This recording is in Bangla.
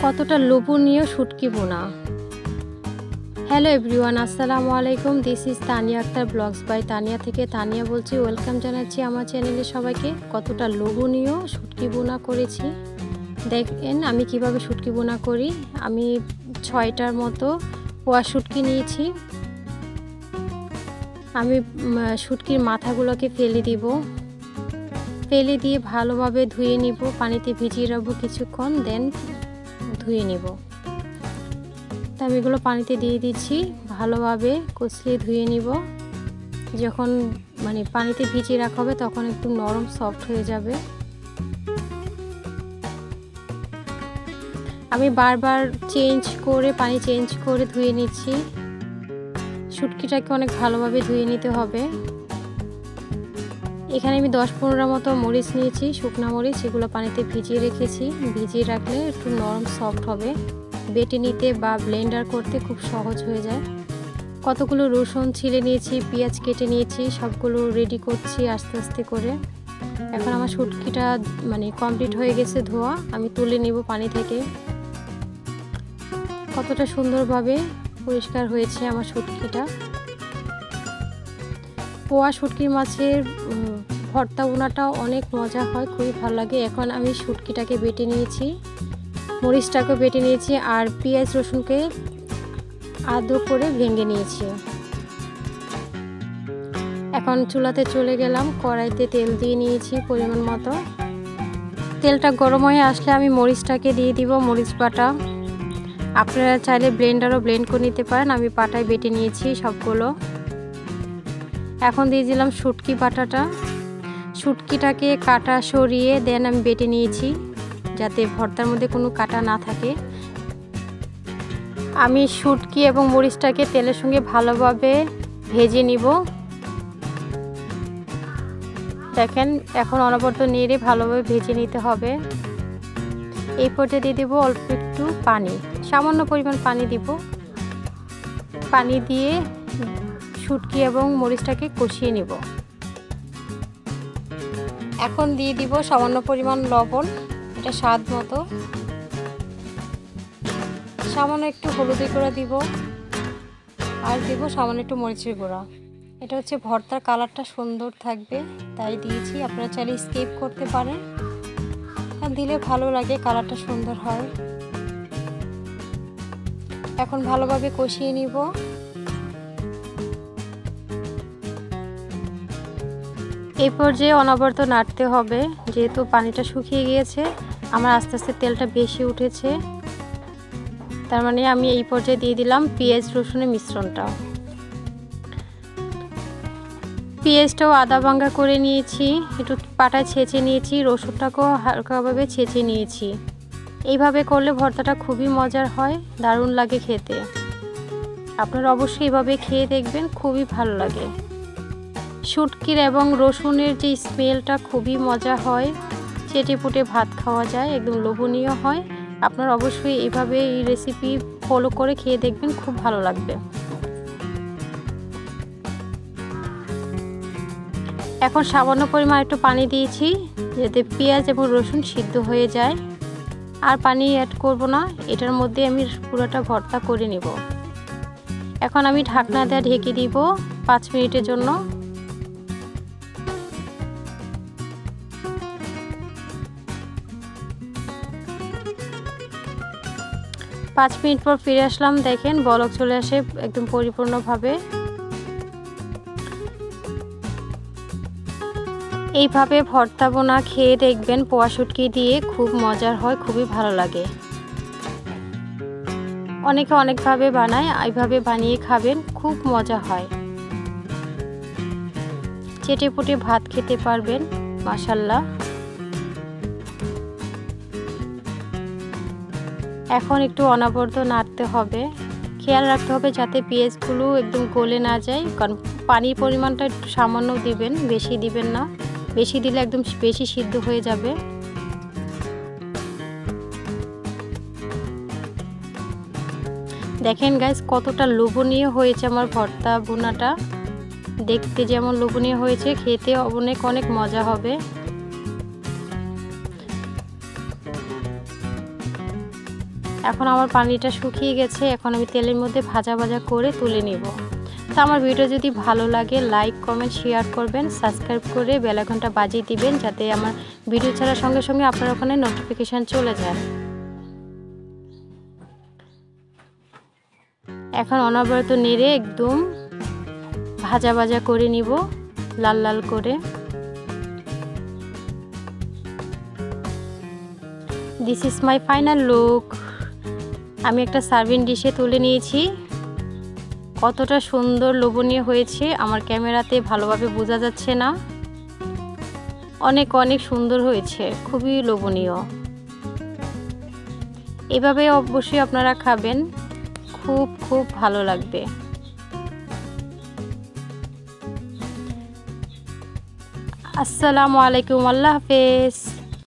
কতটা লোভনীয় শুটকি বোনা। হ্যালো এভরিওয়ান, আসসালামু আলাইকুম। This is Tania Akter blogs by Tania থেকে তানিয়া বলছি। ওয়েলকাম জানাচ্ছি আমার চ্যানেলে সবাইকে। কতটা লোভনীয় শুটকি বোনা করেছি দেখেন আমি কিভাবে শুটকি বোনা করি। আমি 6টার মতো পোয়া শুটকি নিয়েছি। আমি শুটকির মাথাগুলোকে ফেলে দিব, ফেলে দিয়ে ভালোভাবে ধুয়ে নিব, পানিতে ভিজিয়ে রাখবো কিছুক্ষণ, দেন ধুয়ে নিব। তা আমি এগুলো পানিতে দিয়ে দিচ্ছি, ভালোভাবে কষলিয়ে ধুয়ে নিব। যখন পানিতে ভিজিয়ে রাখা হবে তখন একটু নরম সফট হয়ে যাবে। আমি বারবার পানি চেঞ্জ করে ধুয়ে নিচ্ছি। শুটকিটাকে অনেক ভালোভাবে ধুয়ে নিতে হবে। এখানে আমি 10-15 মতো মরিচ নিয়েছি, শুকনো মরিচ, এগুলো পানিতে ভিজিয়ে রেখেছি। ভিজিয়ে রাখলে একটু নরম সফট হবে, বেটে নিতে বা ব্লেন্ডার করতে খুব সহজ হয়ে যায়। কতগুলো রসুন ছিলে নিয়েছি, পেঁয়াজ কেটে নিয়েছি, সবগুলো রেডি করছি আস্তে আস্তে করে। এখন আমার শুটকিটা কমপ্লিট হয়ে গেছে ধোয়া, আমি তুলে নিব পানি থেকে। কতটা সুন্দরভাবে পরিষ্কার হয়েছে আমার শুটকিটা। পোয়া শুটকির মাছের ভর্তা বোনাটা অনেক মজা হয়, খুবই ভালো লাগে। এখন আমি শুটকিটাকে বেটে নিয়েছি, মরিচটাকে বেটে নিয়েছি, আর পেঁয়াজ রসুনকে আদো করে ভেঙে নিয়েছি। এখন চুলাতে চলে গেলাম, কড়াইতে তেল দিয়ে নিয়েছি পরিমাণ মতো। তেলটা গরম হয়ে আসলে আমি মরিচটাকে দিয়ে দিব, মরিচ বাটা। আপনারা চাইলে ব্লেন্ডারও ব্লেন্ড করে নিতে পারেন, আমি পাটায় বেটে নিয়েছি সবগুলো। এখন দিয়ে দিলাম শুটকি বাটাটা। শুটকিটাকে কাটা সরিয়ে দেন আমি বেটে নিয়েছি, যাতে ভর্তার মধ্যে কোনো কাটা না থাকে। আমি শুটকি এবং মরিচটাকে তেলের সঙ্গে ভালোভাবে ভেজে নিব। দেখেন এখন অনবরত নেড়ে ভালোভাবে ভেজে নিতে হবে। এই পর্যায়ে দিয়ে দেবো অল্প একটু পানি, সামান্য পরিমাণ পানি দিব। পানি দিয়ে শুটকি এবং মরিচটাকে কষিয়ে নিব। এখন দিয়ে দিব সামান্য পরিমাণ লবণ, এটা স্বাদ মতো। সামান্য একটু হলুদের গুঁড়া দিব, আর দিব সামান্য একটু মরিচের গুঁড়া। এটা হচ্ছে ভর্তার কালারটা সুন্দর থাকবে তাই দিয়েছি, আপনারা চাইলে স্কিপ করতে পারেন, আর দিলে ভালো লাগে, কালারটা সুন্দর হয়। এখন ভালোভাবে কষিয়ে নিব। এই পর্যায়ে অনবরত নাড়তে হবে, যেহেতু পানিটা শুকিয়ে গিয়েছে, আমার আস্তে আস্তে তেলটা বেশি উঠেছে। তার মানে আমি এই পর্যায়ে দিয়ে দিলাম পেঁয়াজ রসুনের মিশ্রণটা। পেঁয়াজটাও আদা ভাঙা করে নিয়েছি, একটু পাটায় ছেঁচে নিয়েছি, রসুনটাকেও হালকাভাবে ছেঁচে নিয়েছি। এইভাবে করলে ভর্তাটা খুবই মজার হয়, দারুণ লাগে খেতে। আপনারা অবশ্যই এইভাবে খেয়ে দেখবেন, খুবই ভালো লাগে। শুটকির এবং রসুনের যে স্মেলটা খুবই মজা হয়, চেটেপুটে ভাত খাওয়া যায়, একদম লোভনীয় হয়। আপনারা অবশ্যই এইভাবে এই রেসিপি ফলো করে খেয়ে দেখবেন, খুব ভালো লাগবে। এখন সামান্য পরিমাণ একটু পানি দিয়েছি, যাতে পেঁয়াজ এবং রসুন সিদ্ধ হয়ে যায়। আর পানি অ্যাড করব না, এটার মধ্যে আমি পুরোটা ভর্তা করে নেব। এখন আমি ঢাকনা দিয়ে ঢেকে দিব 5 মিনিটের জন্য। 5 মিনিট পর ফিরে আসলাম, দেখেন বলক চলে আসে একদম পরিপূর্ণভাবে। এইভাবে ভর্তা বোনা খেয়ে দেখবেন, পোয়া শুটকি দিয়ে খুব মজার হয়, খুবই ভালো লাগে। অনেকে অনেকভাবে বানায়, এইভাবে বানিয়ে খাবেন, খুব মজা হয়। চেটেপুটে ভাত খেতে পারবেন, মাশাআল্লাহ। এখন একটু অনবরত নাড়তে হবে, খেয়াল রাখতে হবে যাতে পেঁয়াজগুলো একদম গলে না যায়, কারণ পানির পরিমাণটা একটু সামান্য দিবেন, বেশি দিবেন না, বেশি দিলে একদম বেশি সিদ্ধ হয়ে যাবে। দেখেন গাইস কতটা লোভনীয় হয়েছে আমার ভর্তা বোনাটা, দেখতে যেমন লোভনীয় হয়েছে, খেতে অনেক অনেক মজা হবে। এখন আমার পানিটা শুকিয়ে গেছে। এখন আমি তেলের মধ্যে ভাজা ভাজা করে তুলে নিব। তো আমার ভিডিও যদি ভালো লাগে লাইক কমেন্ট শেয়ার করবেন, সাবস্ক্রাইব করে বেল আইকনটা বাজিয়ে দিবেন যাতে আমার ভিডিও ছাড়ার সঙ্গে সঙ্গে আপনার ওখানে নোটিফিকেশান চলে যায়। এখন অনবরত নেড়ে একদম ভাজা ভাজা করে নিব, লাল লাল করে। This is my final look. আমি একটা সার্ভিং ডিশে তুলে নিয়েছি। কতটা সুন্দর লোভনীয় হয়েছে আমার ক্যামেরাতে ভালোভাবে বোঝা যাচ্ছে না। অনেক অনেক সুন্দর হয়েছে, খুবই লোভনীয়। এভাবে অবশ্যই আপনারা খাবেন, খুব খুব ভালো লাগবে। আসসালামু আলাইকুম, আল্লাহ হাফেজ।